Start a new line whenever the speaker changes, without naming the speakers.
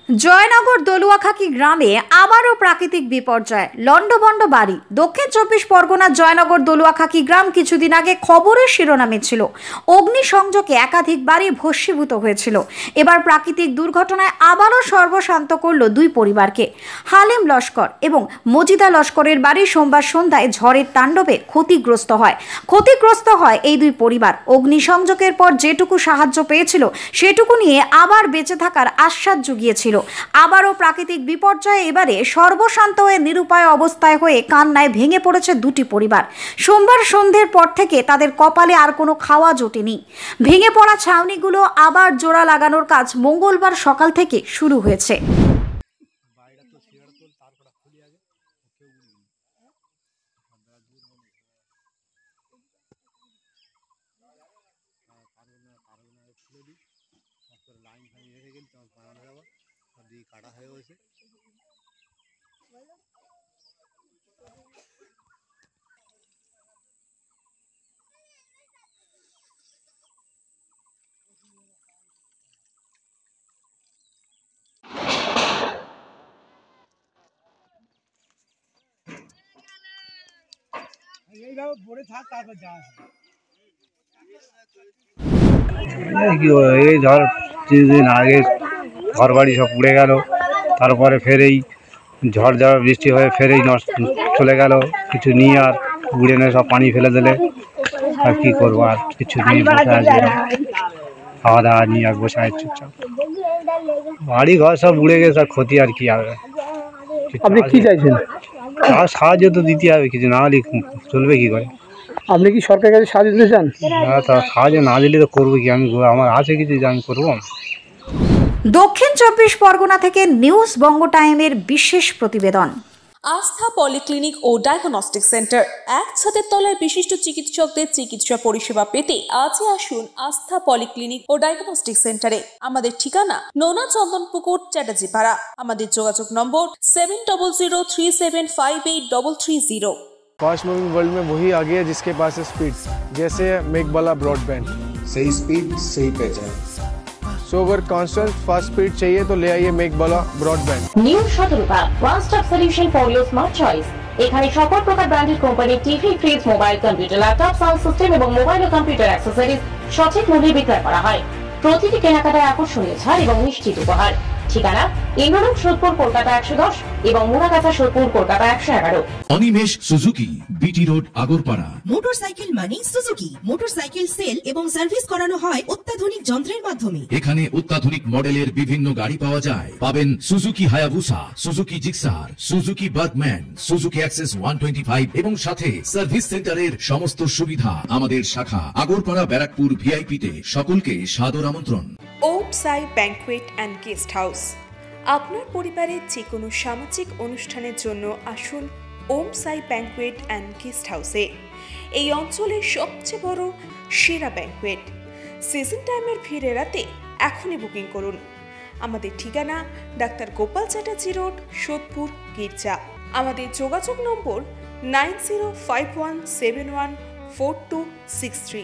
জয়নগর দলুয়াখাকি গ্রামে আবারও প্রাকৃতিক বিপর্যয়, লন্ডভন্ড বাড়ি। দক্ষিণ 24 পরগনার জয়নগর দলুয়াখাকি গ্রাম কিছুদিন আগে খবরের শিরোনামে ছিল। অগ্নিসংযোগে একাধিক বাড়ি ভস্মীভূত হয়েছিল। এবার প্রাকৃতিক দুর্ঘটনায় আবারও সর্বশান্ত করল দুই পরিবারকে। হালিম লস্কর এবং মজিদা লস্করের বাড়ি সোমবার সন্ধ্যায় ঝড়ের তাণ্ডবে ক্ষতিগ্রস্ত হয় এই দুই পরিবার। অগ্নিসংযোগের পর যেটুকু সাহায্য পেয়েছিল সেটুকু নিয়ে আবার বেঁচে থাকার আশ্বাস জুগিয়েছিল। আবারও প্রাকৃতিক বিপর্যয়ে এবারে সর্বশান্ত হয়ে নিরুপায় অবস্থায় হয়ে কান্নায় ভেঙে পড়েছে দুটি পরিবার। সোমবার সন্ধ্যের পর থেকে তাদের কপালে আর কোনো খাওয়া জোটেনি। ভেঙে পড়া ছাউনিগুলো আবার জোড়া লাগানোর কাজ মঙ্গলবার সকাল থেকে শুরু হয়েছে।
লাইন ফাইন এসে গেল তোমার বানানো যাবো আর দিয়ে কাটা হয়ে গেছে। এইভাবে পড়ে থাক, তারপর যা এই ধর 3 দিন আগে ঘর বাড়ি সব পুড়ে গেল, তারপরে ফের এই ঝড় বৃষ্টি হয়ে ফের এই নষ্ট চলে গেল কিছু নিয়ে, আর উড়ে নিয়ে সব পানি ফেলে দিলে। আর কি করবো, আর কিছু নিয়ে বসে আছে, খাওয়া দাওয়া নিয়ে আর বসে আছে চুপচাপ। বাড়ি ঘর সব উড়ে গেছে, আর ক্ষতি আর কি হবে।
আপনি কি চাইছেন?
আর সাহায্য তো দিতে হবে, কিছু না হলে চলবে কি করে।
আপনি কি সরকারের কাছে সাহায্য দিতে চান?
হ্যাঁ, তা সাহায্য না দিলে তো করবো কি, আমি আমার আছে কিছু যে আমি করবো।
দক্ষিণ 24 পরগনা থেকে নিউজ বঙ্গ টাইমের বিশেষ প্রতিবেদন।
আস্থা পলিক্লিনিক ও ডায়াগনস্টিক সেন্টার, এক ছাদের তলায় বিশিষ্ট চিকিৎসকদের চিকিৎসা পরিষেবা পেতে আজই আসুন আস্থা পলিক্লিনিক ও ডায়াগনস্টিক সেন্টারে। আমাদের ঠিকানা নোনা চন্দনপুকুর, চ্যাটার্জিপাড়া। আমাদের যোগাযোগ নম্বর 7003758330।
फास्ट मूविंग वर्ल्ड में वही आगे है जिसके पास है स्पीड, जैसे मेघबाला ब्रॉडबैंड।
सही स्पीड सही पहचान।
सो अगर कांस्टेंट फास्ट स्पीड चाहिए तो ले आइए Meghbala broadband.
New Shatarupa one stop solution for your smart choice. এখানে সকল প্রকার ব্র্যান্ডেড কোম্পানির TV, fridge, mobile, computer, laptop, sound system এবং মোবাইল ও কম্পিউটার অ্যাক্সেসরিজ সঠিক মূল্যে বিক্রয় করা হয়। প্রতিটি কেনাকাটায় আকর্ষণীয় ছাড় এবং নিশ্চিত উপহার। ঠিকানা ইন্দ্রনগর, সোদপুর, কলকাতা 110 এবং Muragachha, Sodepur, Kolkata 111।
Animesh Suzuki, BT road, Agarpara.
Motorcycle মানে সুজুকি। মোটরসাইকেল সেল এবং সার্ভিস করানো হয় অত্যাধুনিক যন্ত্রের মাধ্যমে।
এখানে অত্যাধুনিক মডেলের বিভিন্ন গাড়ি পাওয়া যায়। পাবেন Suzuki Hayabusa, Suzuki Gixxer, Suzuki Bergman, Suzuki access 125 এবং সাথে সার্ভিস সেন্টারের সমস্ত সুবিধা। আমাদের শাখা আগরপাড়া, ব্যারাকপুর ভিআইপি তে। সকলকে সাদর আমন্ত্রণ।
ওম সাই ব্যাংকুয়েট অ্যান্ড গেস্ট হাউস। আপনার পরিবারের যে কোনো সামাজিক অনুষ্ঠানের জন্য আসুন ওম সাই ব্যাংকুয়েট অ্যান্ড গেস্ট হাউসে। এই অঞ্চলের সবচেয়ে বড় সেরা ব্যাংকুয়েট। সিজন টাইমের ভিড় এড়াতে এখনই বুকিং করুন। আমাদের ঠিকানা ডাক্তার গোপাল চ্যাটার্জি রোড, সোদপুর, গির্জা। আমাদের যোগাযোগ নম্বর 9051714263।